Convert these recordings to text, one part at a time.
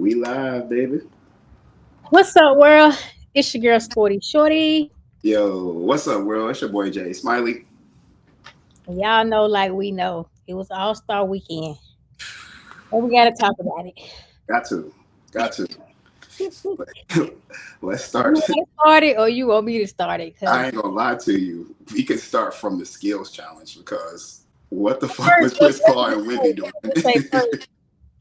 We live, baby. What's up, world? It's your girl Sporty Shorty. Yo, what's up, world? It's your boy Jay Smiley. Y'all know, like we know, it was All Star Weekend, and we gotta talk about it. Got to, got to. You Let's want start. to start it, or you want me to start it? I Because ain't gonna lie to you. We can start from the skills challenge because what the fuck first, was Chris Paul and Wimby doing? let me say first.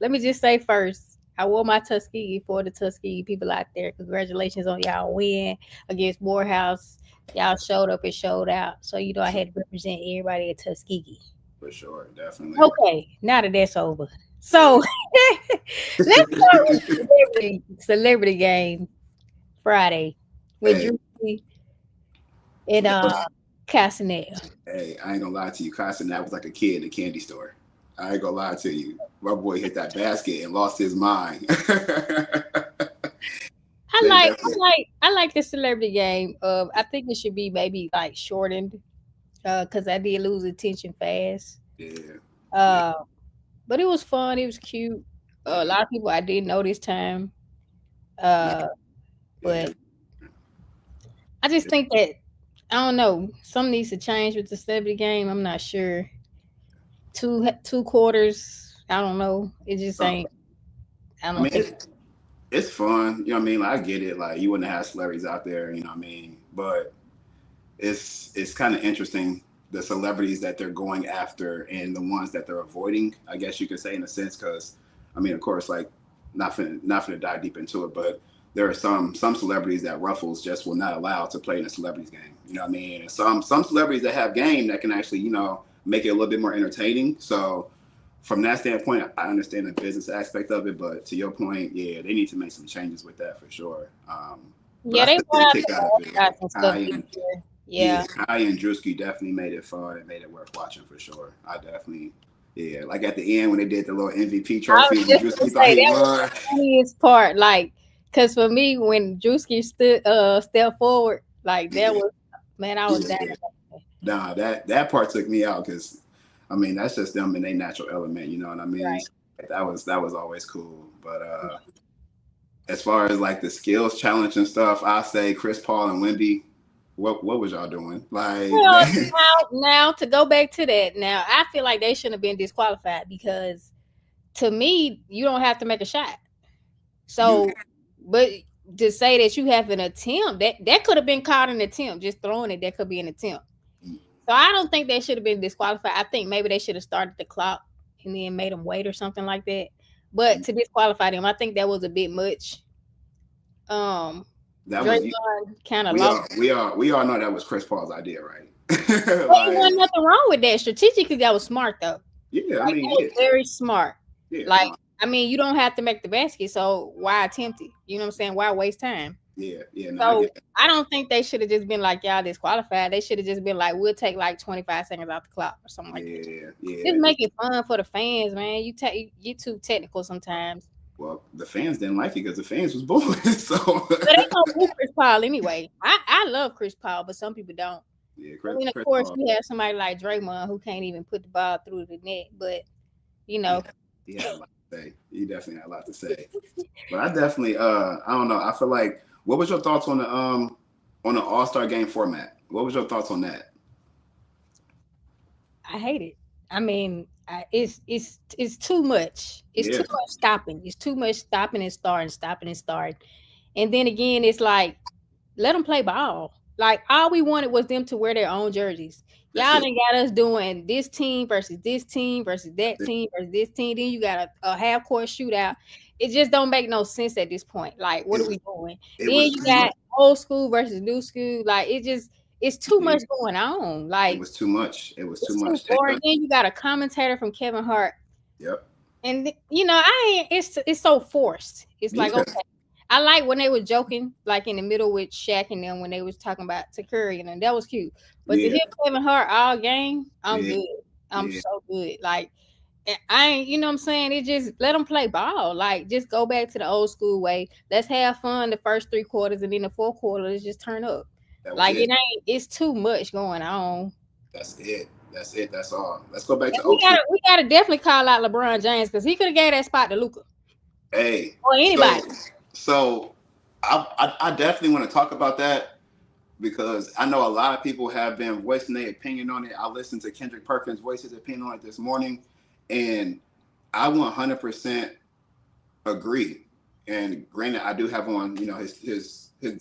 Let me just say first. I wore my Tuskegee for the Tuskegee people out there. Congratulations on y'all win against Morehouse. Y'all showed up and showed out. So I had to represent everybody at Tuskegee. For sure, definitely. Okay, now that that's over. So let's start with celebrity game Friday with Hey, Drewski and that was, Casanel. hey, I ain't gonna lie to you. Carson, that was like a kid in a candy store. I ain't gonna lie to you. My boy hit that basket and lost his mind. I They like definitely, I like the celebrity game. I think it should be maybe like shortened because I did lose attention fast. yeah, yeah, Uh, but it was fun. It was cute. A yeah, lot of people I didn't know this time. nah, Uh, yeah. but I just think that I don't know. Some needs to change with the celebrity game. I'm not sure. Two quarters. I don't know. It just Uh, ain't. I I don't mean, think. it's fun. You know what I mean? Like, I get it. Like, you wouldn't have celebrities out there. You know what I mean? But it's kind of interesting the celebrities that they're going after and the ones that they're avoiding. I guess you could say in a sense, because I mean, of course, like not finna dive deep into it, but there are some celebrities that Ruffles just will not allow to play in a celebrities game. You know what I mean? And some celebrities that have game that can actually make it a little bit more entertaining. So from that standpoint, I understand the business aspect of it, but to your point, yeah, they need to make some changes with that for sure. But Yeah, I they still get brought a out kick some out of it. mascots and stuff I this and year. Yeah, Yeah. Kai and Drewski definitely made it fun and made it worth watching for sure. I definitely, yeah, like at the end when they did the little MVP I trophy was when just gonna Drewski thought say he that was won. the funniest part. Like, cause for me, when Drewski stood stepped forward, like that Yeah, was man, I was yeah. dying. Nah, that part took me out because, I mean, that's just them in their natural element. You know what I mean? Right. So that was always cool. But as far as like the skills challenge and stuff, I say Chris Paul and Wemby. What was y'all doing? Like, Well, now to go back to that, now I feel like they shouldn't have been disqualified because to me, you don't have to make a shot. you, So, but to say that you have an attempt, that could have been called an attempt. Just throwing it, that could be an attempt. So I don't think they should have been disqualified. I think maybe they should have started the clock and then made them wait or something like that. But to disqualify them, I think that was a bit much. Um, that was Draymond kind of we lost. all we all know that was Chris Paul's idea, right? But it Like, wasn't nothing wrong with that. Strategically, that was smart though. yeah, I Like mean, that was yeah, very smart. yeah, Like no, I mean, you don't have to make the basket, so why attempt it? You know what I'm saying? Why waste time? yeah, yeah, no, I So get that. I don't think they should have just been like y'all disqualified. They should have just been like, we'll take like 25 seconds off the clock or something like that. Yeah, yeah, Just make just it fun for the fans, man. You get too technical sometimes. well, the fans didn't like it because the fans was booing. So But they don't boo Chris Paul anyway. I love Chris Paul, but some people don't. yeah, I Chris, mean, of Chris course, Paul, you have somebody like Draymond who can't even put the ball through the net, but you he know, he had a lot to say. He definitely had a lot to say. But I definitely, I don't know. I feel like, what was your thoughts on the All Star game format? What was your thoughts on that? I hate it. I mean, it's too much. It's too Yeah, much stopping. It's too much stopping and starting. And then again, it's like let them play ball. Like all we wanted was them to wear their own jerseys. that's Y'all it. done got us doing this team versus that That's team versus this team. Then you got a half court shootout. It just don't make no sense at this point. Like, what it. are we doing? It Then was you too got much. old school versus new school. Like, it's too Yeah, much going on. it Like, was too much. It was too it's too much. boring. Then you got a commentator from Kevin Hart, Yep. and I ain't. It's so forced. It's like Yeah. okay. I like when they were joking, like in the middle with Shaq and them when they was talking about to Curry and them. That was cute. But to Yeah. hear Kevin Hart all game, I'm Yeah. good. I'm Yeah. so good. Like I ain't, you know what I'm saying? It just let them play ball. Like just go back to the old school way. Let's have fun the first 3 quarters and then the fourth quarter, let's just turn up. That was Like it. it's too much going on. That's it. That's it. That's all. Let's go back And to old school. we gotta definitely call out LeBron James because he could have gave that spot to Luca. Hey, or anybody. so I definitely want to talk about that because I know a lot of people have been voicing their opinion on it. I listened to Kendrick Perkins voice his opinion on it this morning, and I 100% agree. And granted, I do have on, his Looney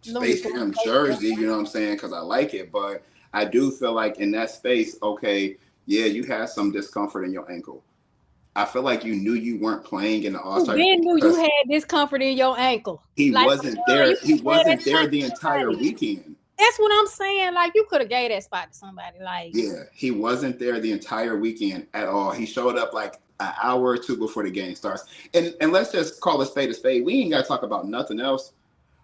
Space Tunes. Jam jersey, you know what I'm saying? Because I like it, but I do feel like in that space, okay, yeah, you had some discomfort in your ankle. I feel like you knew you weren't playing in the All You Star game been knew you because had discomfort in your ankle. he Like, wasn't you there. could He have gave that wasn't there spot the to entire somebody. weekend. That's what I'm saying. Like, you could have gave that spot to somebody. Like, Yeah, he wasn't there the entire weekend at all. He showed up like an hour or two before the game starts. And let's just call a spade a spade. We ain't got to talk about nothing else,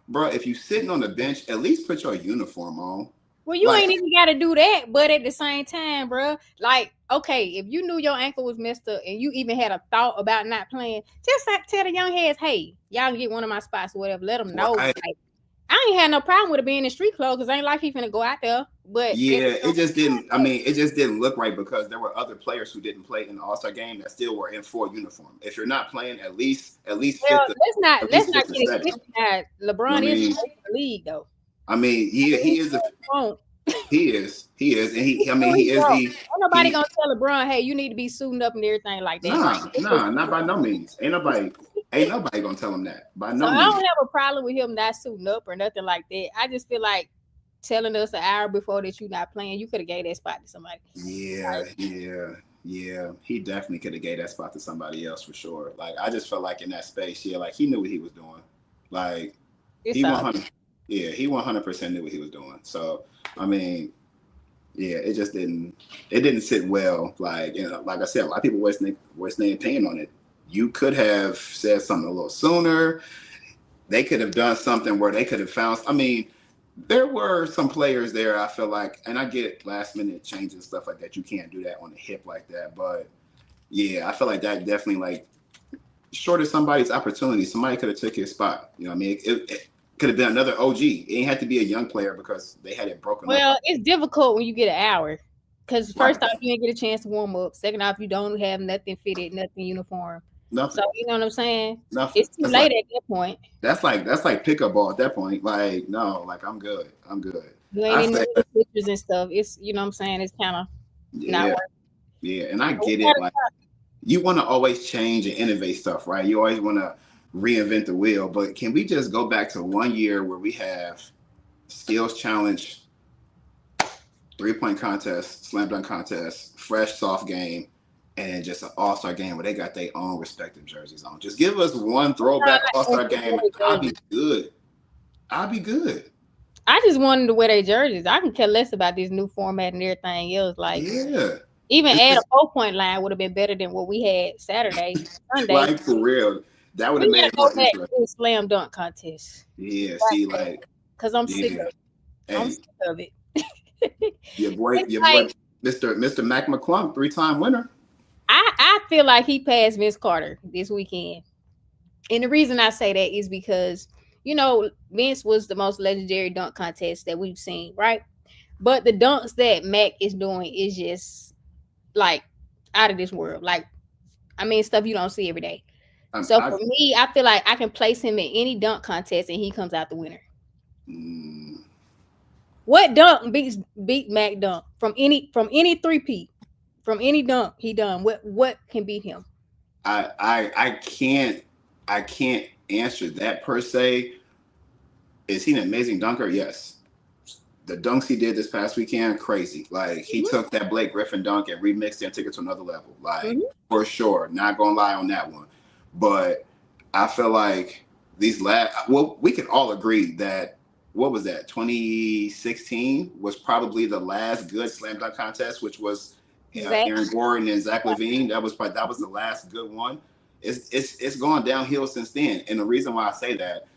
bro. If you sitting on the bench, at least put your uniform on. well, you Like, ain't even got to do that. But at the same time, bro, like, okay, if you knew your ankle was messed up and you even had a thought about not playing, just tell the young heads, hey, y'all can get one of my spots or whatever. Let them know. right. Like, I ain't had no problem with it being in street clothes because ain't like he finna go out there. But Yeah, it just didn't. I mean, it just didn't look right because there were other players who didn't play in the All Star game that still were in full uniform. If you're not playing, at least well, fit the let's least not fit the get it setting. twisted. Now, You know what I LeBron is mean? the league though. I mean, he is a Won't. he is and he. I mean, Ain't he is the nobody he. gonna tell LeBron, hey, you need to be suiting up and everything like that. Like, Not by no means. Ain't nobody gonna tell him that by so no I means. don't have a problem with him not suiting up or nothing like that. I just feel like telling us an hour before that you not playing, you could have gave that spot to somebody. Yeah. He definitely could have gave that spot to somebody else for sure. Like I just felt like in that space, yeah, like he knew what he was doing. Like It's he all 100, yeah, he 100% knew what he was doing. So I mean, yeah, it didn't sit well. Like like I said, a lot of people wasting their opinion on it. You could have said something a little sooner. They could have done something where they could have found. I mean, there were some players there. I feel like, and I get last minute changes and stuff like that. You can't do that on the hip like that. But yeah, I feel like that definitely like shorted somebody's opportunity. Somebody could have took his spot. You know what I mean? It could have been another OG. It ain't had to be a young player because they had it broken up. well, it's difficult when you get an hour. Because first Right. off, you didn't get a chance to warm up. Second off, you don't have nothing fitted, nothing uniform. Nothing. So you know what I'm saying? Nothing. It's too late at that point. That's like pickup ball at that point. Like, no, like I'm good. You I ain't in say, the pictures and stuff. It's you know what I'm saying, it's kind of not yeah, working. yeah, and I get it. Like, you want to always change and innovate stuff, right? You always want to reinvent the wheel. But can we just go back to 1 year where we have skills challenge, 3-point contest, slam dunk contest, fresh soft game, and just an all-star game where they got their own respective jerseys on? Just give us one throwback all-star game. I'll be good. I just wanted to wear their jerseys. I can care less about this new format and everything else. Like, Yeah. even add a 4-point line would have been better than what we had Saturday, Sunday. Like, for real. That would have made it more back interesting. to the slam dunk contest. Yeah, see, like, because I'm sick of it. I'm sick of it. your boy, Mr. Mac McClung, 3-time winner. I feel like he passed Vince Carter this weekend. And the reason I say that is because, you know, Vince was the most legendary dunk contest that we've seen, right? But the dunks that Mac is doing is just like out of this world. Like, I mean, stuff you don't see every day. So for me, I feel like I can place him in any dunk contest and he comes out the winner. What dunk beat Mac dunk from any 3P, from any dunk he done? What can beat him? I can't answer that per se. Is he an amazing dunker? Yes. The dunks he did this past weekend, crazy. Like, he took that Blake Griffin dunk and remixed it and took it to another level. Like, for sure. Not gonna lie on that one. But I feel like we can all agree that, what was that, 2016 was probably the last good slam dunk contest, which was Aaron Gordon and Zach LaVine. That was the last good one. It's gone downhill since then. And the reason why I say that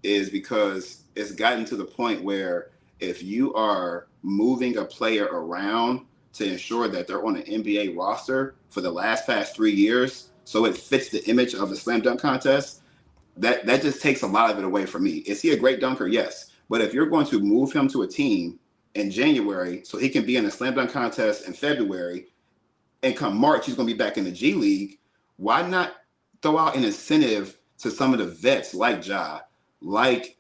is because it's gotten to the point where if you are moving a player around to ensure that they're on an NBA roster for the past 3 years, so it fits the image of the slam dunk contest, that just takes a lot of it away from me. Is he a great dunker? Yes. But if you're going to move him to a team in January so he can be in a slam dunk contest in February, and come March, he's going to be back in the G League, why not throw out an incentive to some of the vets like Ja, like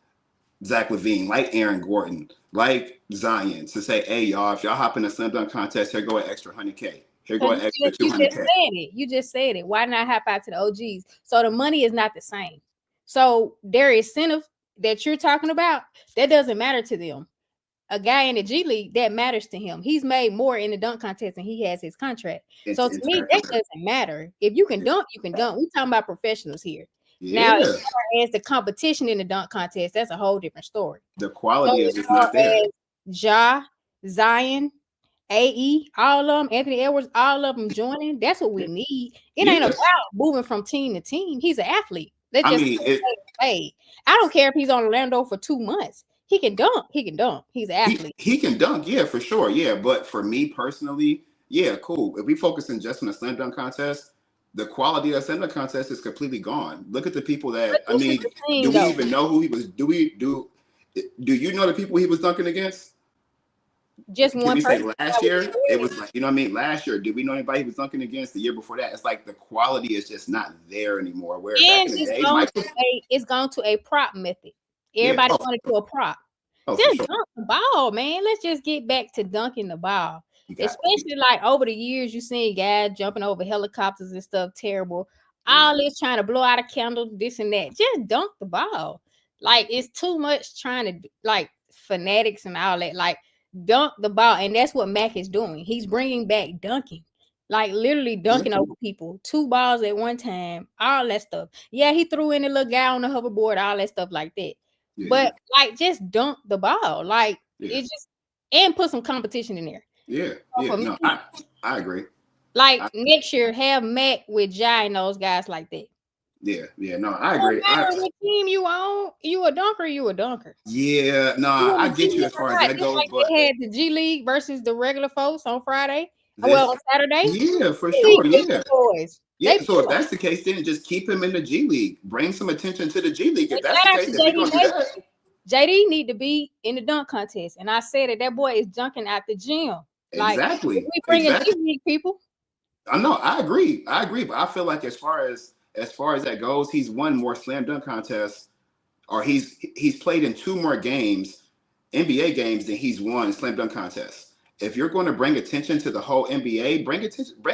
Zach LaVine, like Aaron Gordon, like Zion, to say, hey, y'all, if y'all hop in a slam dunk contest, here go an extra 100K. Here go an extra 200K. You just said it. Why not hop out to the OGs? So the money is not the same. So their incentive that you're talking about, that doesn't matter to them. A guy in the G League, that matters to him. He's made more in the dunk contest and he has his contract. So to me, that doesn't matter. If you can dunk, you can dunk. We're talking about professionals here. Now, as far as the competition in the dunk contest, that's a whole different story. The quality is just not there. Ja, Zion, AE, all of them, Anthony Edwards, all of them joining. That's what we need. It ain't about moving from team to team. He's an athlete. Let's just play. I don't care if he's on Orlando for 2 months. He can dunk. He can dunk. He's an athlete. He can dunk, yeah, for sure. Yeah, but for me personally, yeah, cool. If we focus in just on the slam dunk contest, the quality of the slam dunk contest is completely gone. Look at the people that do we even know who he was? Do you know the people he was dunking against? Just one person. Last year, it was like, you know what I mean? Last year, did we know anybody he was dunking against? The year before that, it's like the quality is just not there anymore. Where back in the day, it's gone to a prop method. Everybody wanted to a prop. Just dunk the ball, man. Let's just get back to dunking the ball. Especially like over the years, you seen guys jumping over helicopters and stuff. Terrible. All this trying to blow out a candle, this and that. Just dunk the ball. Like it's too much trying to like fanatics and all that. Like dunk the ball, and that's what Mac is doing. He's bringing back dunking. Like literally dunking over people, 2 balls at one time, all that stuff. Yeah, he threw in a little guy on the hoverboard, all that stuff like that. Yeah. But like just dunk the ball. Like it just and put some competition in there. Yeah. No, I agree. Like next year, have Mac with Ja and those guys like that. Yeah, no, I agree. No matter what team you on, you a dunker. Yeah, no, I get you as far as that goes. Like but they had the G League versus the regular folks on Friday. On Saturday. Yeah, for sure. Yeah. Yeah, so if that's the case, then just keep him in the G League. Bring some attention to the G League. If that's the case, if you're gonna do that. JD need to be in the dunk contest. And I said that boy is dunking at the gym. Like, exactly. We bring in G League people. I know, I agree. But I feel like as far as that goes, he's won more slam dunk contests, or he's played in 2 more games, NBA games, than he's won slam dunk contests. If you're going to bring attention to the whole NBA, bring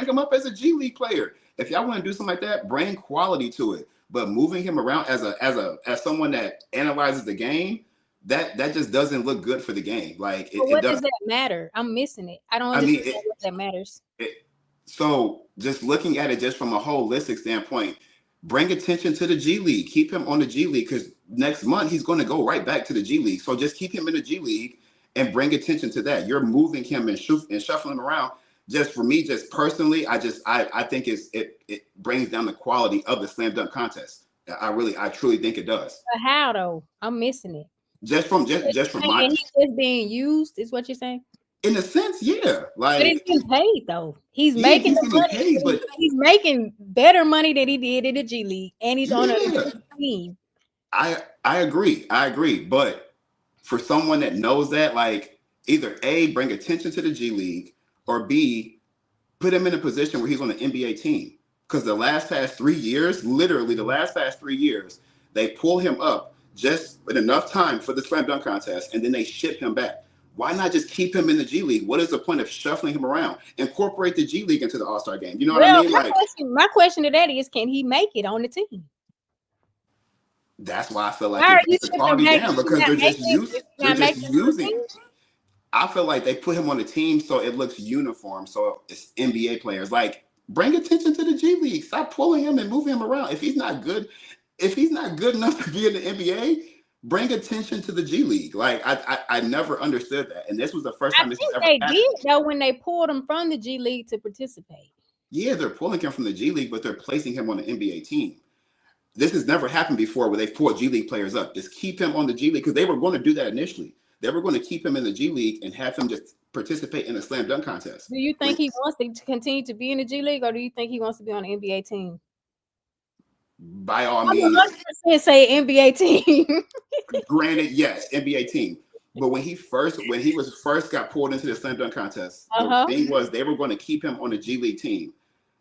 him up as a G League player. If y'all want to do something like that, bring quality to it. But moving him around as someone that analyzes the game, that just doesn't look good for the game. Like what does that matter? I'm missing it. I don't understand what that matters. So just looking at it just from a holistic standpoint, bring attention to the G League. Keep him on the G League because next month he's going to go right back to the G League. So just keep him in the G League and bring attention to that. You're moving him and shuffling him around. Just for me, just personally, I think it brings down the quality of the slam dunk contest. I truly think it does. But how though? I'm missing it. Just from he's just being used, is what you're saying? In a sense, yeah. Like, but he's getting paid though. He's making the money. But he's making better money than he did in the G League, and he's on a team. I agree. But for someone that knows that, like, either A, bring attention to the G League, or B, put him in a position where he's on an NBA team. Because the last past 3 years, they pull him up just with enough time for the slam dunk contest, and then they ship him back. Why not just keep him in the G League? What is the point of shuffling him around? Incorporate the G League into the All-Star game. You know what I mean? My question to that is, can he make it on the team? That's why I feel like it's already down, because they're just using. I feel like they put him on the team so it looks uniform, so it's NBA players. Like, bring attention to the G League. Stop pulling him and moving him around. If he's not good enough to be in the NBA, bring attention to the G League. Like, I never understood that, and this was the first time this ever happened. They did though when they pulled him from the G League to participate. Yeah, they're pulling him from the G League, but they're placing him on the NBA team. This has never happened before where they pulled G League players up. Just keep him on the G League, because they were going to do that initially. They were going to keep him in the G League and have him just participate in a slam dunk contest. Do you think he wants to continue to be in the G League, or do you think he wants to be on the NBA team? By all means, 100% say NBA team. Granted, yes, NBA team. But when he first got pulled into the slam dunk contest, the thing was they were going to keep him on the G League team.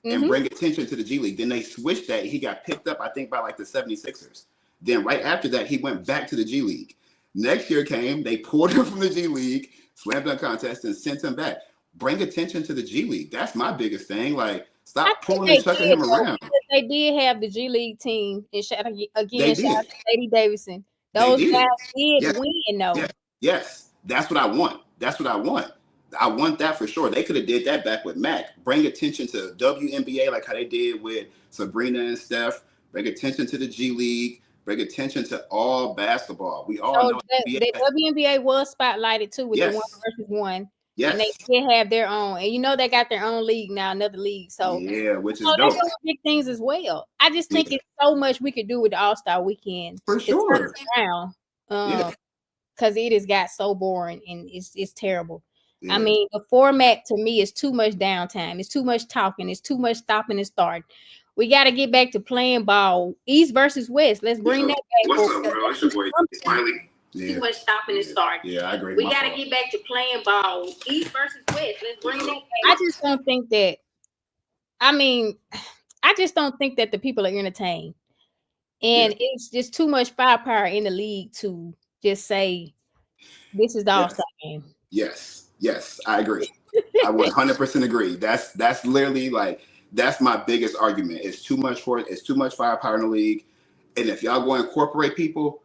and bring attention to the G League. Then they switched that. He got picked up, I think, by like the 76ers. Then right after that, he went back to the G League. Next year came, they pulled him from the G League, slam dunk contest, and sent him back. Bring attention to the G League. That's my biggest thing. Like, stop pulling and chucking him around. They did have the G League team, and shout out to Lady Davidson. Those guys did win, though. Yes, that's what I want. That's what I want. I want that for sure. They could have did that back with Mac. Bring attention to WNBA, like how they did with Sabrina and Steph. Bring attention to the G League. Bring attention to all basketball. We all know the WNBA was spotlighted too with the 1-versus-1. Yes. And they still have their own. And you know they got their own league now, another league. So which is dope. They're doing big things as well. I just think it's so much we could do with the All-Star weekend. For sure. Because it has got so boring and it's terrible. Yeah. I mean, the format to me is too much downtime. It's too much talking. It's too much stopping and starting. We got to get back to playing ball. East versus West. Let's bring that back. What's up, bro? It's your boy, Smiley. Too much stopping and starting. Yeah, I agree. We got to get back to playing ball. East versus West. Let's bring that back. I just don't think that. I mean, I just don't think that the people are entertained. And it's just too much firepower in the league to just say, this is the All-Star game. Yes, I agree. I 100% agree. That's literally like that's my biggest argument. It's too much firepower in the league, and if y'all go and incorporate people,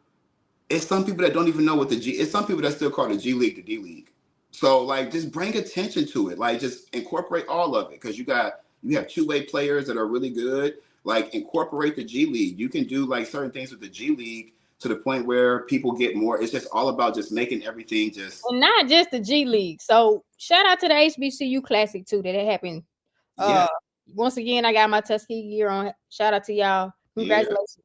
it's some people that don't even know what it's some people that still call the G League the D League. So like, just bring attention to it. Like, just incorporate all of it because you have two-way players that are really good. Like, incorporate the G League. You can do like certain things with the G League to the point where people get more. It's just all about just making everything just. And not just the G League. So shout out to the HBCU Classic too that happened. Once again, I got my Tuskegee gear on. Shout out to y'all. Congratulations.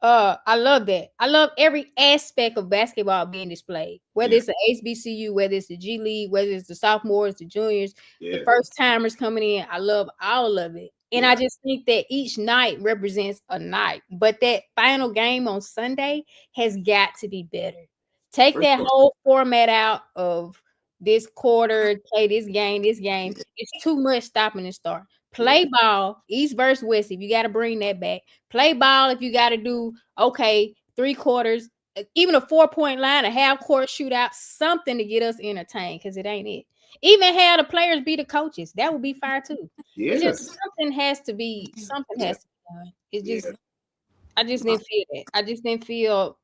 I love that. I love every aspect of basketball being displayed. Whether it's the HBCU, whether it's the G League, whether it's the sophomores, the juniors, the first timers coming in. I love all of it. And I just think that each night represents a night. But that final game on Sunday has got to be better. Take that whole format out of this quarter, play this game. It's too much stopping and start. Play ball, East versus West, if you got to bring that back. Play ball if you got to do, 3 quarters, even a 4-point line, a half-court shootout, something to get us entertained because it ain't it. Even have the players be the coaches. That would be fire too. Yes. Just something has to be done. It's just I just didn't feel that. I just didn't feel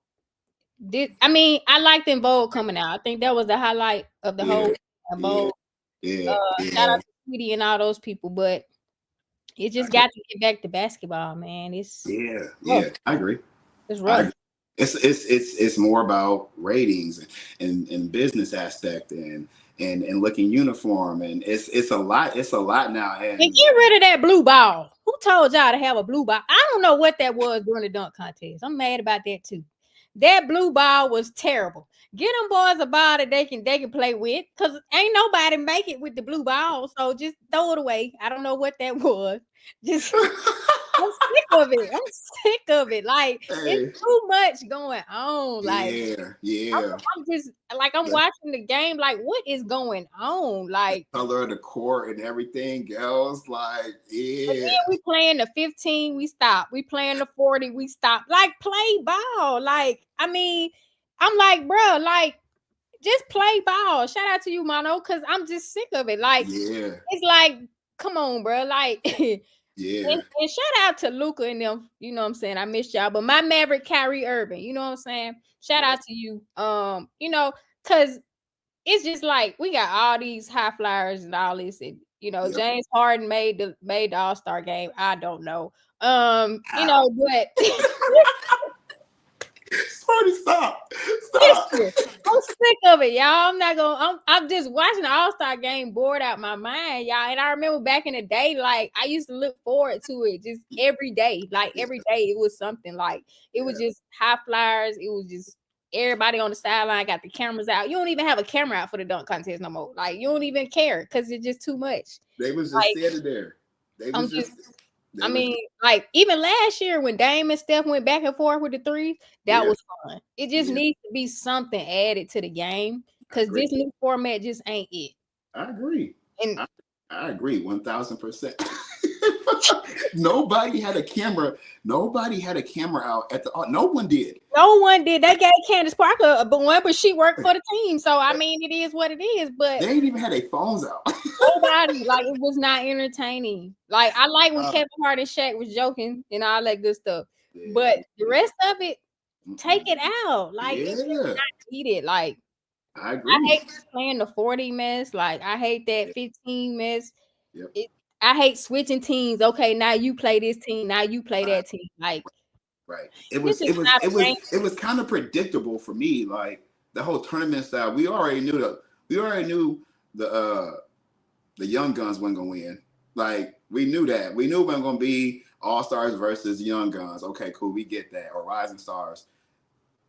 this. I mean, I liked En Vogue coming out. I think that was the highlight of the whole Vogue. Shout out to Sweetie and all those people, but it just got to get back to basketball, man. It's I agree. It's rough. It's more about ratings and business aspect and looking uniform, and it's a lot now. And get rid of that blue ball. Who told y'all to have a blue ball? I don't know what that was during the dunk contest. I'm mad about that too. That blue ball was terrible. Get them boys a ball that they can play with, because ain't nobody make it with the blue ball. So just throw it away. I don't know what that was. Just I'm sick of it. Like, it's too much going on. Like, I'm just like, I'm watching the game. Like, what is going on? Like, the color of the court and everything else. Like, then we playing the 15, we stop. We playing the 40, we stop. Like, play ball. Like, I mean, I'm like, bro, like, just play ball. Shout out to you, Mono, because I'm just sick of it. Like, it's like, come on, bro. Like, and shout out to Luka and them. You know what I'm saying? I missed y'all. But my Maverick, Kyrie Irving, you know what I'm saying? Shout out to you. You know, because it's just like we got all these high flyers and all this. And, you know, James Harden made the All-Star game. I don't know. You know, but Stop. I'm sick of it, y'all. I'm just watching the All-Star game, bored out my mind, y'all. And I remember back in the day, like, I used to look forward to it just every day. Like, every day it was something. Like, it was just high flyers. It was just everybody on the sideline got the cameras out. You don't even have a camera out for the dunk contest no more. Like, you don't even care because it's just too much. They was just standing there. I mean, like, even last year when Dame and Steph went back and forth with the threes, that was fun. It just needs to be something added to the game because this new format just ain't it. I agree. And I agree 1,000%. Nobody had a camera. Nobody had a camera out at the. No one did. No one did. They gave Candace Parker but she worked for the team. So I mean, it is what it is. But they ain't even had their phones out. nobody, like, it was not entertaining. Like, I like when Kevin Hart and Shaq was joking and all that good stuff. Yeah. But the rest of it, take it out. Like, it's just not needed. Like, I agree. I hate playing the 40 mess. Like, I hate that 15 mess. Yep. I hate switching teams. Okay, now you play this team. Now you play that team. Like, right. It was kind of predictable for me. Like, the whole tournament style. We already knew the young guns weren't gonna win. Like, we knew that. We knew it wasn't gonna be all stars versus young guns. Okay, cool. We get that. Or rising stars.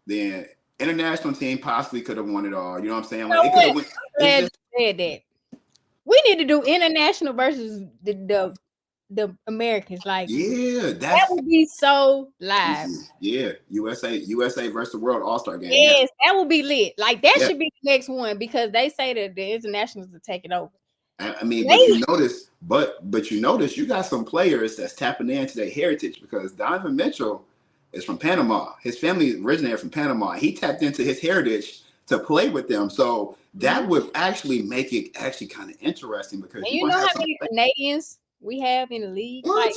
Then international team possibly could have won it all. You know what I'm saying? Like, it could have won. Said that. We need to do international versus the Americans. Like, yeah, that would be so live. Yeah, USA versus the World All-Star game. Yes, that would be lit. Like, that should be the next one, because they say that the internationals are taking over. I mean, but you notice you got some players that's tapping into their heritage, because Donovan Mitchell is from Panama. His family originated from Panama. He tapped into his heritage to play with them. So that would actually make it actually kind of interesting, because you know how many Canadians we have in the league? What? Like,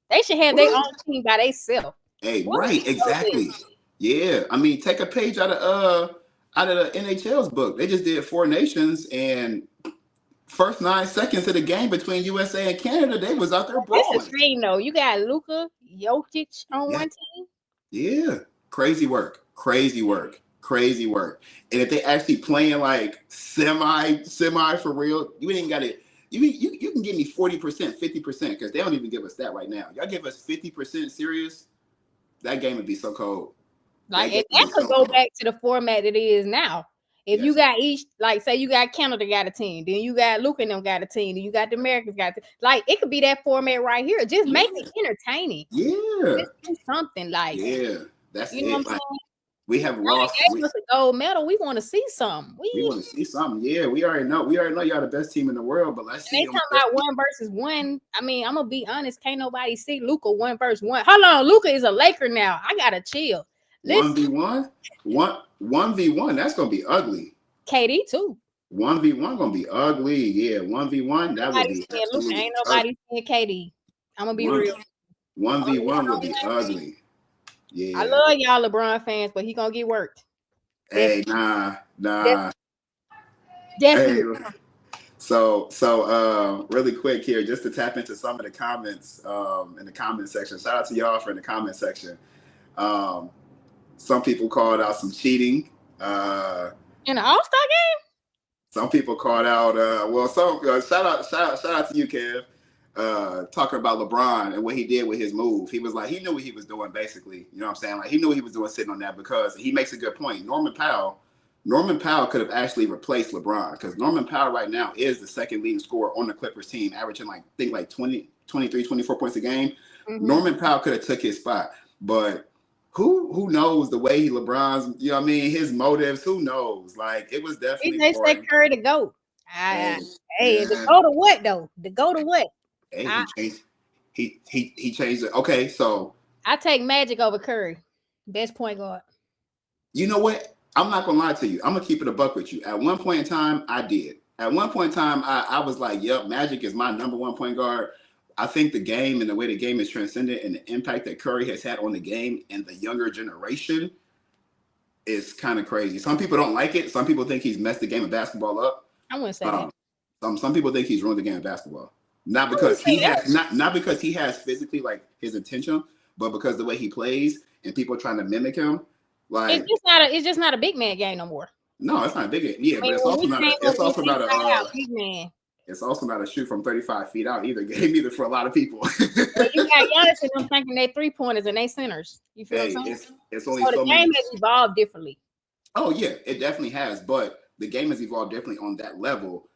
they should have their own team by themselves. Hey, right, exactly. Yeah. I mean, take a page out of the NHL's book. They just did 4 nations, and first 9 seconds of the game between USA and Canada, they was out there brawling. It's a thing, though. You got Luka Jokic on one team. Yeah. Crazy work. And if they actually playing like semi for real, you ain't got it. You can give me 40%, 50%, because they don't even give us that right now. Y'all give us 50% serious, that game would be so cold. Like, that could go back to the format it is now. If you got each, like, say you got Canada got a team, then you got Luka and them got a team, then you got the Americans got like, it could be that format right here. Just make it entertaining. Yeah. Just do something like. Yeah, that's you know what I'm saying? We have lost. Gave us a gold medal. We want to see something. We want to see something. Yeah, we already know y'all the best team in the world, but let's see. They talking about 1 versus 1. I mean, I'm gonna be honest. Can't nobody see Luka 1 versus 1. Hold on, Luka is a Laker now. I gotta chill. 1v1, 1v1. That's gonna be ugly. KD too. 1v1 gonna be ugly. Yeah, 1v1. That would be. Luka. Ain't nobody seeing KD. I'm gonna be real. 1v1 would be ugly. Yeah. I love y'all LeBron fans, but he gonna get worked. Hey, nah. Definitely. Hey, so really quick here, just to tap into some of the comments in the comment section. Shout out to y'all for in the comment section. Some people called out some cheating. In the All-Star game? Some people called out. Shout out to you, Kev. Talking about LeBron and what he did with his move. He was like, he knew what he was doing, basically. You know what I'm saying? Like, he knew what he was doing sitting on that, because he makes a good point. Norman Powell could have actually replaced LeBron, because Norman Powell right now is the second leading scorer on the Clippers team, averaging like 20, 23, 24 points a game. Mm-hmm. Norman Powell could have took his spot, but who knows the way LeBron's, you know what I mean, his motives, who knows? Like, it was definitely. They say Curry to go. To go to what though? To go to what? Hey, he changed it. Okay, so I take Magic over Curry, best point guard. You know what? I'm not gonna lie to you. I'm gonna keep it a buck with you. At one point in time, I did. At one point in time, I was like, "Yep, Magic is my number 1 point guard." I think the game and the way the game is transcended and the impact that Curry has had on the game and the younger generation is kind of crazy. Some people don't like it. Some people think he's messed the game of basketball up. I wouldn't say that. Some people think he's ruined the game of basketball. Not because he has not because he has physically like his intention, but because the way he plays and people are trying to mimic him. Like, it's just not a big man game no more. No, it's not a big game. Yeah, but it's also not a big man. It's also not a shoot from 35 feet out either game either for a lot of people. But you got Giannis and them thinking they 3-pointers and they centers. You feel what I'm saying? It's only so the game has evolved differently. Oh yeah, it definitely has. But the game has evolved differently on that level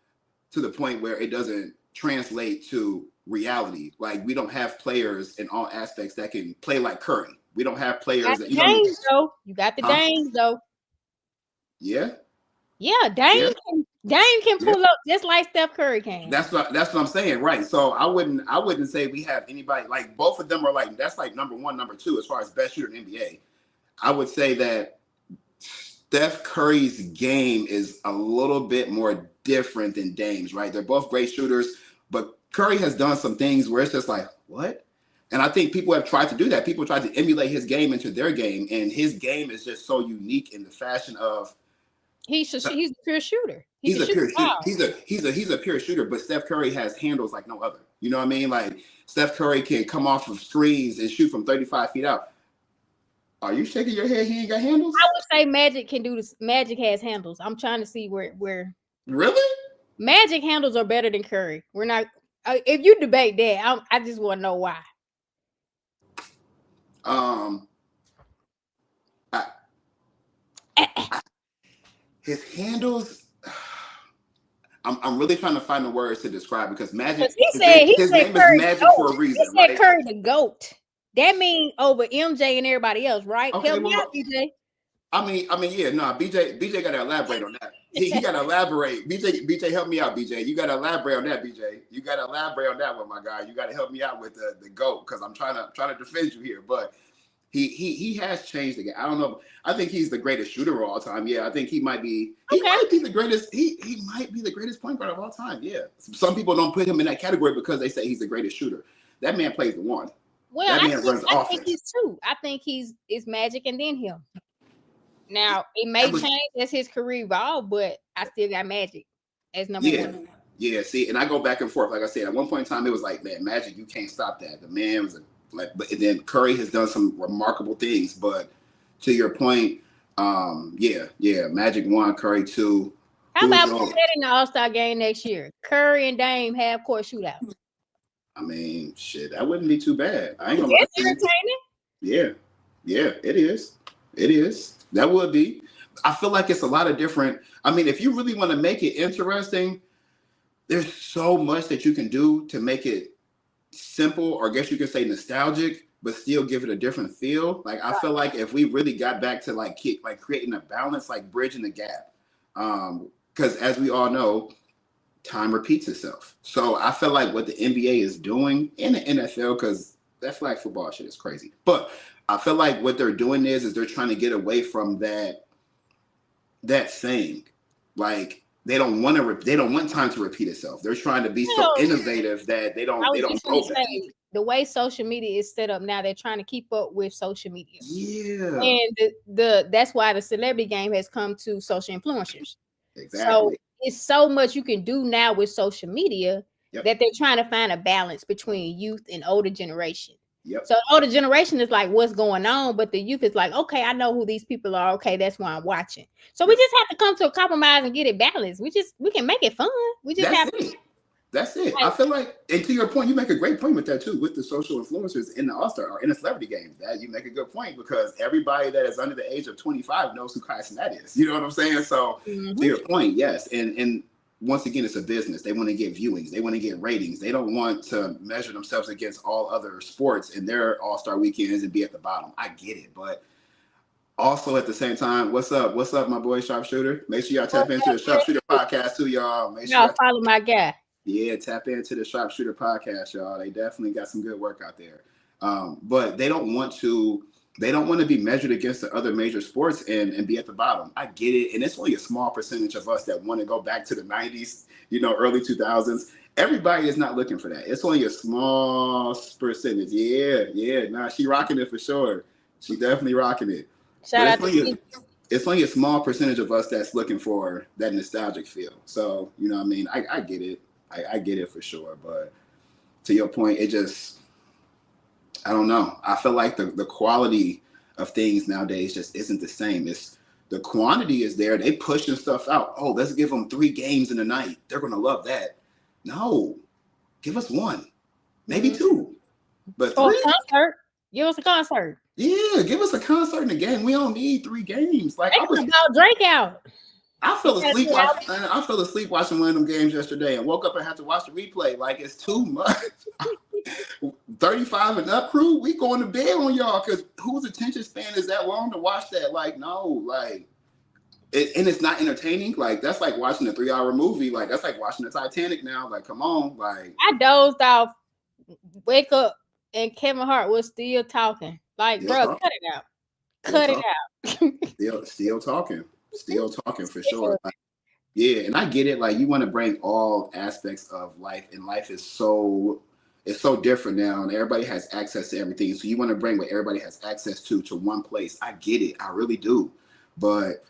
to the point where it doesn't translate to reality. Like, we don't have players in all aspects that can play like Curry. We don't have players that you got the Dames though. Yeah. Yeah, Dame Dame can Yeah. pull up just like Steph Curry can. That's what I'm saying, right? So I wouldn't say we have anybody like both of them are like that's like number one, number two as far as best shooter in the NBA. I would say that Steph Curry's game is a little bit more different than Dame's, right? They're both great shooters, but Curry has done some things where it's just like, what? And I think people have tried to do that. People tried to emulate his game into their game, and his game is just so unique in the fashion of he's a pure shooter. He's a pure shooter, but Steph Curry has handles like no other. You know what I mean? Like Steph Curry can come off of screens and shoot from 35 feet out. Are you shaking your head? He ain't got handles? I would say Magic can do this. Magic has handles. I'm trying to see where really Magic handles are better than Curry. We're not. If you debate that, I just want to know why. His handles. I'm really trying to find the words to describe because Magic. His name is Magic for a reason. He said Curry the GOAT. That means over MJ and everybody else, right? Okay, Help me out, BJ. I mean, yeah, no, BJ got to elaborate on that. He got to elaborate. BJ, help me out, BJ. You got to elaborate on that, BJ. You got to elaborate on that one, my guy. You got to help me out with the GOAT because I'm trying to defend you here. But he has changed the game. I don't know. I think he's the greatest shooter of all time. Yeah, I think he might be. He might be the greatest. He might be the greatest point guard of all time. Yeah. Some people don't put him in that category because they say he's the greatest shooter. That man plays the one. Well, I think he's two. I think it's Magic and then him. Now it may change as his career evolves, but I still got Magic as number one. Yeah. See, and I go back and forth. Like I said, at one point in time, it was like, man, Magic, you can't stop that. The man was but then Curry has done some remarkable things. But to your point, Magic 1, Curry 2. How about we put that in the All-Star game next year? Curry and Dame half court shootout. I mean, shit, that wouldn't be too bad. I ain't gonna lie. Entertaining. Yeah, it is. It is. That would be. I feel like it's a lot of different. I mean, if you really want to make it interesting, there's so much that you can do to make it simple, or I guess you could say nostalgic, but still give it a different feel. Like I feel like if we really got back to like creating a balance, like bridging the gap, because as we all know, time repeats itself. So I feel like what the NBA is doing in the NFL, because that flag football shit is crazy, but I feel like what they're doing is they're trying to get away from that saying, like they don't want time to repeat itself. They're trying to be so innovative that they don't go back. The way social media is set up now, they're trying to keep up with social media. Yeah. And that's why the celebrity game has come to social influencers. Exactly. So it's so much you can do now with social media that they're trying to find a balance between youth and older generation. Yep. So older generation is like, what's going on? But the youth is like, okay, I know who these people are. Okay, that's why I'm watching. So we just have to come to a compromise and get it balanced. We can make it fun. We just That's it. I feel like, and to your point, you make a great point with that too, with the social influencers in the All-Star or in the celebrity games. That you make a good point because everybody that is under the age of 25 knows who Kai Cenat is. You know what I'm saying? So to your point, yes. And once again, it's a business. They want to get viewings. They want to get ratings. They don't want to measure themselves against all other sports in their All-Star weekends and be at the bottom. I get it, but also at the same time, what's up? What's up, my boy Sharpshooter? Make sure y'all tap into the Sharpshooter podcast too, y'all. Make sure y'all follow my guy. Yeah, tap into the Sharpshooter podcast, y'all. They definitely got some good work out there. But they don't want to be measured against the other major sports and be at the bottom. I get it. And it's only a small percentage of us that want to go back to the 90s, early 2000s. Everybody is not looking for that. It's only a small percentage. Yeah. Nah, she rocking it for sure. She definitely rocking it. Shout out to you. It's only a small percentage of us that's looking for that nostalgic feel. So, you know what I mean? I get it. I get it for sure, but to your point, it just, I don't know. I feel like the quality of things nowadays just isn't the same. It's the quantity is there. They pushing stuff out. Oh, let's give them 3 games in a night. They're going to love that. No, give us 1, maybe 2, but 3. A concert. Give us a concert. Yeah, give us a concert in a game. We don't need 3 games. Like I was about Drake out. I fell asleep watching one of them games yesterday and woke up and had to watch the replay. Like, it's too much. 35 and up crew, we going to bed on y'all because whose attention span is that long to watch that? Like, no, like, and it's not entertaining. Like that's like watching a 3-hour movie. Like that's like watching the Titanic now. Like come on, like I dozed off, wake up, and Kevin Hart was still talking. Like, still bro, talking, cut it out. still Cut it talking, out. still talking for sure. Like, yeah, and I get it. Like you want to bring all aspects of life, and life is it's so different now, and everybody has access to everything. So you want to bring what everybody has access to one place. I get it, I really do. But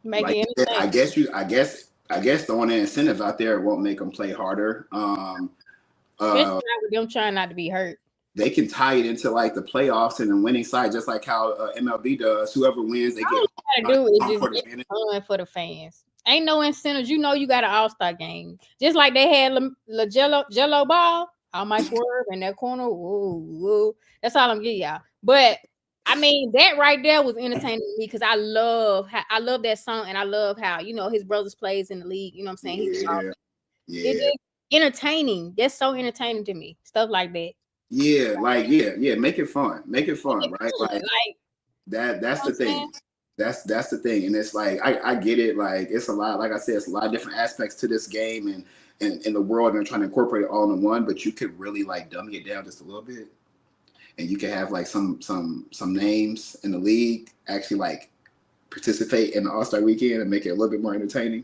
Make like it I guess throwing an incentive out there won't make them play harder. Especially not with them trying not to be hurt. They can tie it into like the playoffs and the winning side, just like how MLB does. Whoever wins, they All get you gotta do is just the get fun for the fans. Ain't no incentives. You know you got an all-star game. Just like they had Jello ball. I might swerve in that corner. Woo. That's all I'm getting y'all. But I mean, that right there was entertaining to me because I love that song, and I love how, you know, his brothers plays in the league. You know what I'm saying? Yeah. It's entertaining. That's so entertaining to me. Stuff like that. Yeah, like make it fun. Make it fun, right? Like that's the thing. That's the thing. And it's like I get it. Like it's a lot, like I said, it's a lot of different aspects to this game and in the world, and trying to incorporate it all in one, but you could really like dummy it down just a little bit. And you can have like some names in the league actually like participate in the All-Star weekend and make it a little bit more entertaining.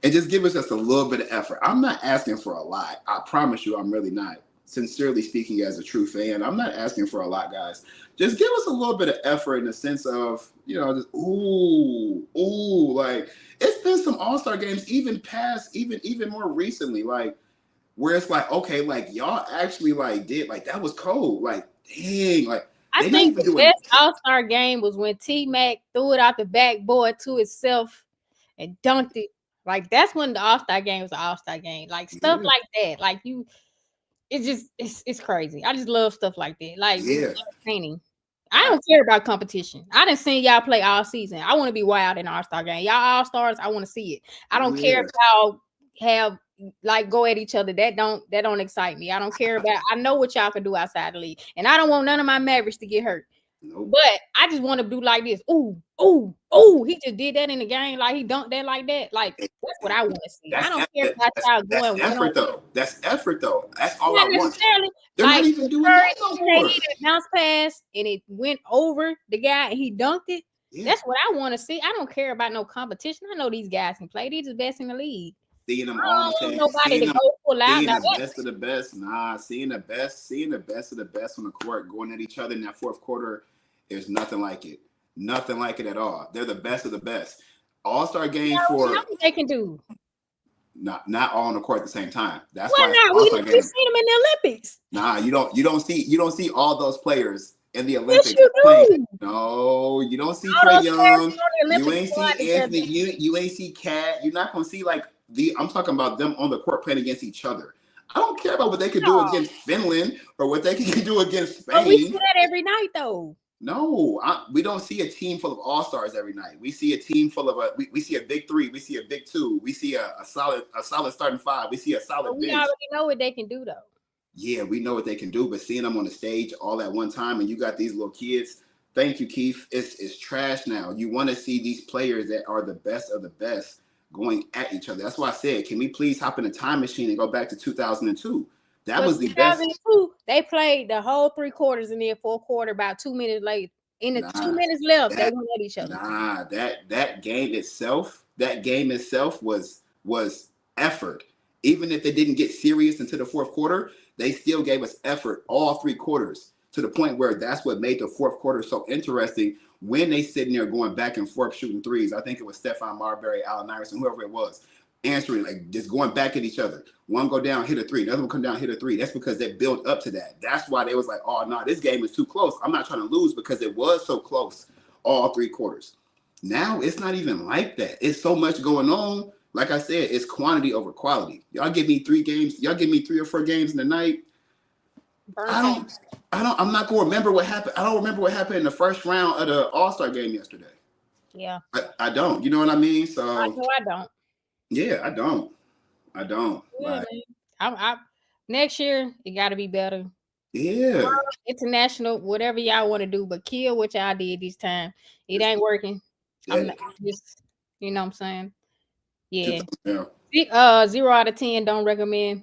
And just give us just a little bit of effort. I'm not asking for a lot. I promise you, I'm really not. Sincerely speaking, as a true fan, I'm not asking for a lot, guys. Just give us a little bit of effort in the sense of, you know, just like it's been some All-Star games even more recently, like where it's like, okay, like y'all actually like did like that was cold, like dang, like I think the best All-Star game was when T-Mac threw it out the backboard to itself and dunked it. Like that's when the All-Star game was an All-Star game. Like stuff like that. Like it's crazy. I just love stuff like that. Like it's entertaining. I don't care about competition. I didn't see y'all play all season. I want to be wild in the All-Star game. Y'all All-Stars, I want to see it. I don't care if y'all have like go at each other. That don't excite me. I don't care about. I know what y'all can do outside the league, and I don't want none of my Mavericks to get hurt. Nope. But I just want to do like this. Ooh. He just did that in the game. Like he dunked that like that. Like that's what I want to see. I don't care about y'all going. That's effort though. That's effort though. That's all not I want. They're not even doing that no more. He did a bounce pass and it went over the guy and he dunked it. Yeah. That's what I want to see. I don't care about no competition. I know these guys can play. These are the best in the league. Seeing them all the time. Nobody to go pull out. Seeing the best of the best. Seeing the best of the best on the court going at each other in that fourth quarter. There's nothing like it. Nothing like it at all. They're the best of the best. All-Star game for they can do. Not all on the court at the same time. That's why not. We've seen them in the Olympics. Nah, you don't see all those players in the Olympics. Yes, you do. Playing. No, you don't see Trae Young. You ain't see Anthony. You ain't see Cat. You're not gonna see like I'm talking about them on the court playing against each other. I don't care about what they could do against Finland or what they can do against Spain. But we see that every night though. No, we don't see a team full of all-stars every night. We see a team full of we see a big three, we see a big two, we see a solid starting five, we see a solid bench. We already know what they can do though. Yeah, we know what they can do, but seeing them on the stage all at one time and you got these little kids, thank you, Keith. It's trash now. You want to see these players that are the best of the best going at each other. That's why I said, can we please hop in a time machine and go back to 2002? That was the best. They played the whole 3 quarters and then 4th quarter about 2 minutes late. In the 2 minutes left, they went at each other. Nah, that game itself was effort. Even if they didn't get serious into the 4th quarter, they still gave us effort all 3 quarters to the point where that's what made the 4th quarter so interesting when they sitting there going back and forth shooting threes. I think it was Stephon Marbury, Allen Iverson, whoever it was. Answering, like just going back at each other. One go down, hit a 3. The other one come down, hit a 3. That's because they built up to that. That's why they was like, oh, no, this game is too close. I'm not trying to lose because it was so close all 3 quarters. Now it's not even like that. It's so much going on. Like I said, it's quantity over quality. Y'all give me 3 games. Y'all give me 3 or 4 games in the night. I'm not going to remember what happened. I don't remember what happened in the first round of the All-Star game yesterday. Yeah. I don't. You know what I mean? So I don't. Yeah, I don't. Yeah, like, next year it got to be better. Yeah. International, whatever y'all want to do, but kill what y'all did this time. It ain't working. You know what I'm saying? Yeah. Yeah. 0 out of 10. Don't recommend.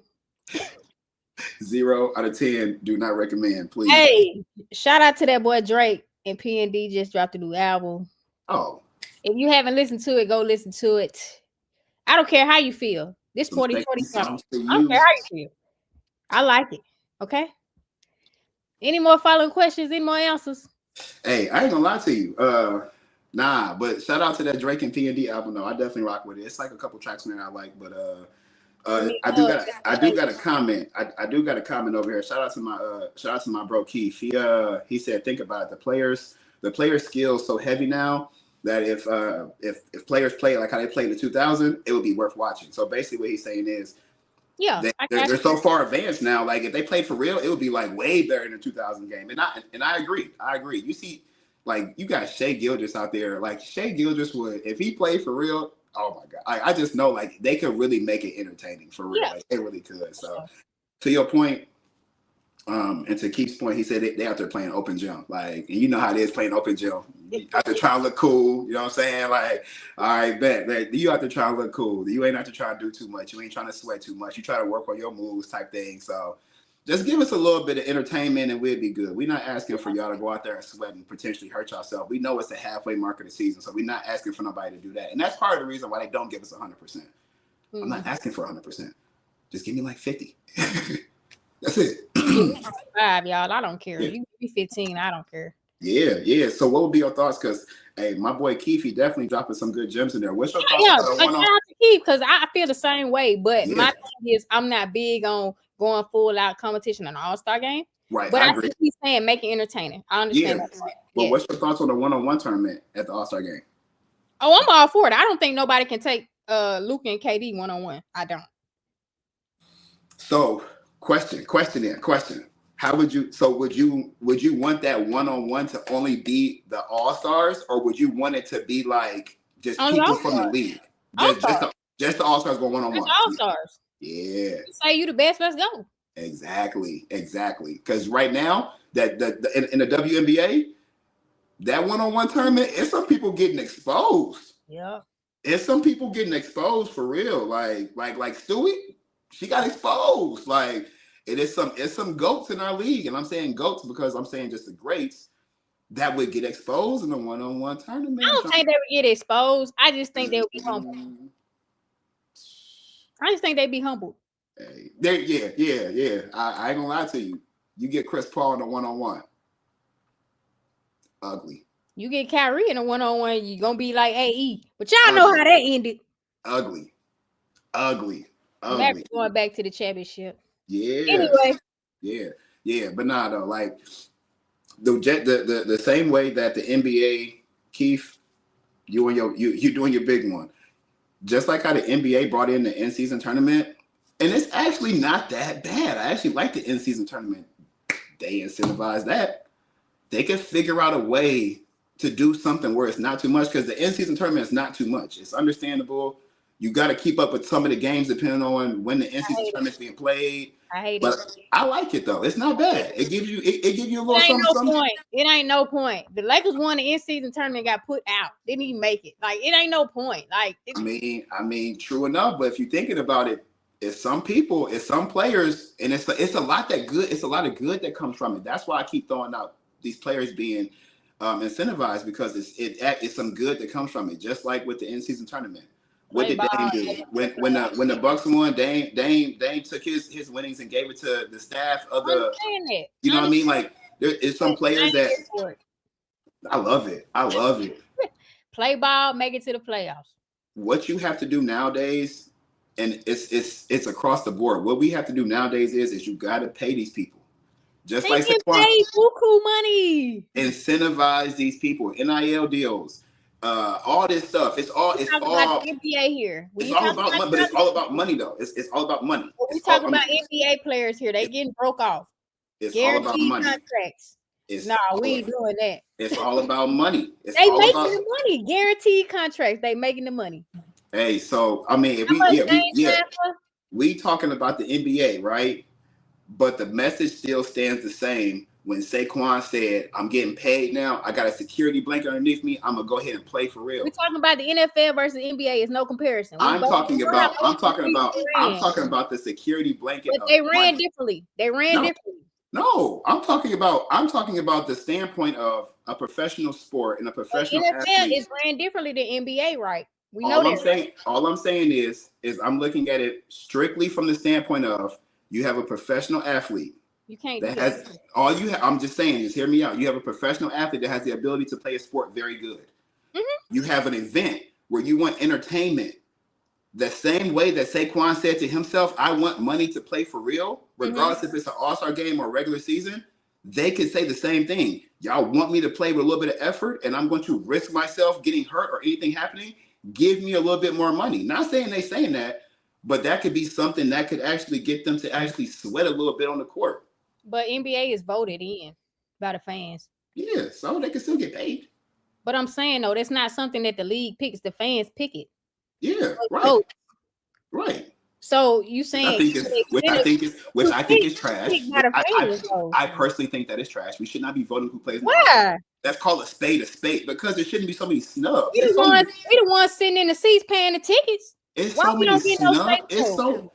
0 out of 10. Do not recommend, please. Hey, shout out to that boy Drake and PND just dropped a new album. Oh. If you haven't listened to it, go listen to it. I don't care how you feel. This Some 40/40 sexy songs to I don't care use. how you feel. I like it. Okay. Any more following questions? Any more answers? Hey, I ain't gonna lie to you. Nah, but shout out to that Drake and P&D album though. I definitely rock with it. It's like a couple tracks in there I like, but I do got a comment. I do got a comment over here. Shout out to my bro Keith. He said, think about it. The players skills so heavy now that if players play like how they played in the 2000, it would be worth watching. So basically what he's saying is they're so far advanced now. Like if they played for real, it would be like way better than the 2000 game. And I agree. You see, like you got Shai Gilgeous out there. Like Shai Gilgeous would, if he played for real, oh my God. I just know like they could really make it entertaining for real. Like they really could. So to your point, and to Keith's point, he said they out there playing open gym. Like, and you know how it is playing open gym. Out there trying to look cool, you know what I'm saying? Like, all right, bet. You out there trying to look cool. You ain't out there trying to do too much. You ain't trying to sweat too much. You try to work on your moves type thing. So just give us a little bit of entertainment and we'll be good. We're not asking for y'all to go out there and sweat and potentially hurt yourself. We know it's the halfway mark of the season, so we're not asking for nobody to do that. And that's part of the reason why they don't give us 100%. I'm not asking for 100%. Just give me like 50. That's it. 5, y'all. I don't care. You give me 15. I don't care. Yeah. So what would be your thoughts? Because hey, my boy Keith, he definitely dropping some good gems in there. What's your thoughts? Yeah, shout out to Keith because I feel the same way. But my thing is, I'm not big on going full out competition in an All-Star game. Right. But I think he's saying make it entertaining. I understand that. Well, what's your thoughts on the one-on-one tournament at the All-Star game? Oh, I'm all for it. I don't think nobody can take Luka and KD one-on-one. I don't. So question. How would you want that one-on-one to only be the All-Stars, or would you want it to be like just people from the league? Just the All-Stars go one-on-one. All-Stars. Yeah. You say you the best, let's go. Exactly. Because right now, that in the WNBA, that one-on-one tournament, it's some people getting exposed. Yeah. It's some people getting exposed for real. Like Stewie, she got exposed. Like it's some goats in our league, and I'm saying goats because I'm saying just the greats that would get exposed in the one-on-one tournament. I don't think they would get exposed. I just think they would be humble. I just think they'd be humble. Hey, yeah. I ain't gonna lie to you. You get Chris Paul in a one-on-one. Ugly. You get Kyrie in a one-on-one, you're gonna be like AE. But y'all know how that ended. Ugly. Never going back to the championship. Yeah. Anyway. Yeah. But nah, though, like the same way that the NBA, Keith, you doing your big one. Just like how the NBA brought in the in-season tournament, and it's actually not that bad. I actually like the in-season tournament. They incentivize that. They can figure out a way to do something where it's not too much, because the in-season tournament is not too much. It's understandable. You got to keep up with some of the games depending on when the in-season tournament's being played. I hate it. I like it though. It's not bad. It gives you a little something. It ain't no point. The Lakers won the in-season tournament, got put out. Didn't even make it. Like it ain't no point. Like I mean, true enough. But if you're thinking about it, it's some people, it's some players, and it's a lot that good. It's a lot of good that comes from it. That's why I keep throwing out these players being incentivized, because it's some good that comes from it. Just like with the in-season tournament. What did Dame do? When the Bucks won, Dame took his winnings and gave it to the staff of the. You know what I mean? Like there is some players that. I love it. Play ball, make it to the playoffs. What you have to do nowadays, and it's across the board. What we have to do nowadays is you got to pay these people. Just like Saquon, pay buku money. Incentivize these people. NIL deals. All this stuff. It's all about NBA here. It's all about money, but it's all about money though. It's all about money. We talking about NBA players here. They getting broke off. It's all about money. Contracts. We ain't doing that. It's all about money. They making the money. Guaranteed contracts. They making the money. Hey, so I mean, we talking about the NBA, right? But the message still stands the same. when Saquon said, "I'm getting paid now. I got a security blanket underneath me. I'm gonna go ahead and play for real." We're talking about the NFL versus the NBA. It's no comparison. I'm talking about the security blanket. But they ran differently. I'm talking about the standpoint of a professional sport and a professional NFL athlete. is ran differently than NBA, right? We know that. All I'm saying is I'm looking at it strictly from the standpoint of you have a professional athlete. You can't that has all you have. I'm just saying, just hear me out. You have a professional athlete that has the ability to play a sport very good. Mm-hmm. You have an event where you want entertainment. The same way that Saquon said to himself, I want money to play for real, regardless if it's an all-star game or regular season, they could say the same thing. Y'all want me to play with a little bit of effort and I'm going to risk myself getting hurt or anything happening? Give me a little bit more money. Not saying they saying that, but that could be something that could actually get them to actually sweat a little bit on the court. But NBA is voted in by the fans. Yeah, so they can still get paid. But I'm saying, though, that's not something that the league picks. The fans pick it. Yeah, right. Right. So you saying which I think is trash. I personally think that is trash. We should not be voting who plays. Why? That's called a spade because there shouldn't be so many snubs. We the ones sitting in the seats paying the tickets. It's so many snubs. It's so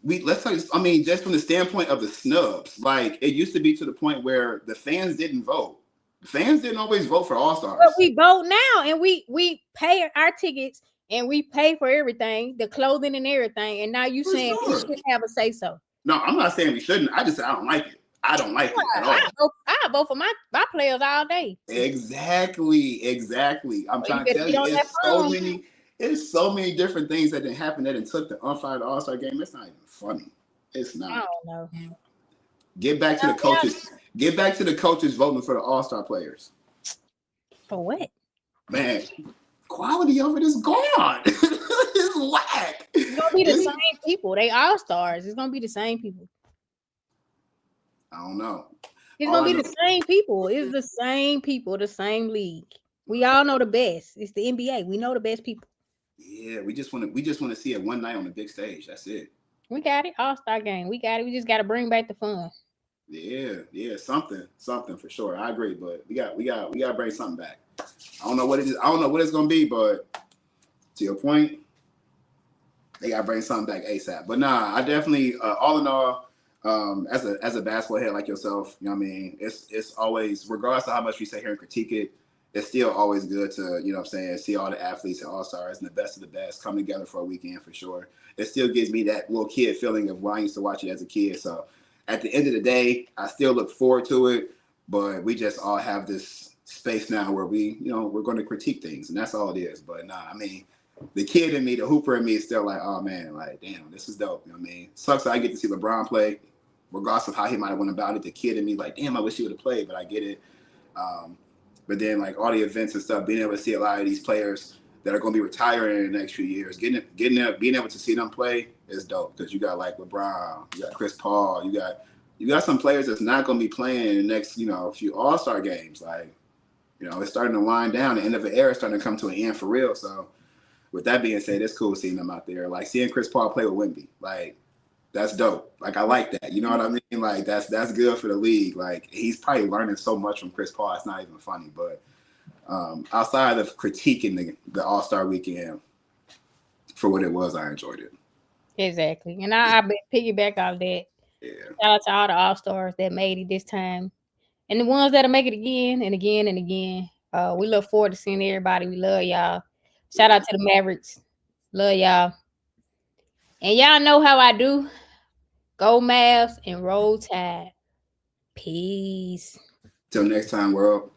let's say, I mean, just from the standpoint of the snubs, like it used to be to the point where the fans didn't vote. The fans didn't always vote for All-Stars. But we vote now, and we pay our tickets. And we pay for everything, the clothing and everything. And now you saying we should have a say so. No, I'm not saying we shouldn't. I just said I don't like it. I don't like it at all. I vote for my players all day. Exactly. I'm trying to tell you, it's so many different things that didn't happen that took the unfired All-Star game. It's not even funny. It's not. I don't know. Get back to the coaches. Get back to the coaches voting for the All-Star players. For what? Man. Quality of it is gone. It's whack. It's gonna be the same people. They all stars. It's gonna be the same people. I don't know. It's gonna be the same people. It's the same people, the same league. We all know the best. It's the NBA. We know the best people. Yeah, we just want to see it one night on the big stage. That's it. We got it. All-Star game. We got it. We just got to bring back the fun. Yeah, something for sure. I agree, but we got to bring something back. I don't know what it is. I don't know what it's gonna be, but to your point, they gotta bring something back ASAP. But nah, I definitely, all in all, as a basketball head like yourself, you know what I mean. It's always, regardless of how much we sit here and critique it, it's still always good to, you know what I'm saying, see all the athletes and all-stars and the best of the best come together for a weekend for sure. It still gives me that little kid feeling of when I used to watch it as a kid. So at the end of the day, I still look forward to it, but we just all have this space now where we're going to critique things, and that's all it is. But nah, I mean, the kid in me, the hooper in me is still like, oh man, like, damn, this is dope. You know what I mean? Sucks that I get to see LeBron play, regardless of how he might have went about it. The kid in me, like, damn, I wish he would have played, but I get it. But then, like, all the events and stuff, being able to see a lot of these players that are going to be retiring in the next few years, being able to see them play is dope, because you got like LeBron, you got Chris Paul, you got some players that's not going to be playing in the next, few All-Star games. Like, it's starting to wind down. The end of the era is starting to come to an end for real. So with that being said, it's cool seeing them out there. Like seeing Chris Paul play with Wemby. Like, that's dope. Like, I like that. You know what I mean? Like, that's good for the league. Like, he's probably learning so much from Chris Paul. It's not even funny. But outside of critiquing the All-Star weekend for what it was, I enjoyed it. Exactly. And I piggyback off that. Yeah. Shout out to all the All-Stars that made it this time. And the ones that'll make it again and again and again. We look forward to seeing everybody. We love y'all. Shout out to the Mavericks. Love y'all. And y'all know how I do. Go Mavs and roll Tide. Peace. Till next time, world.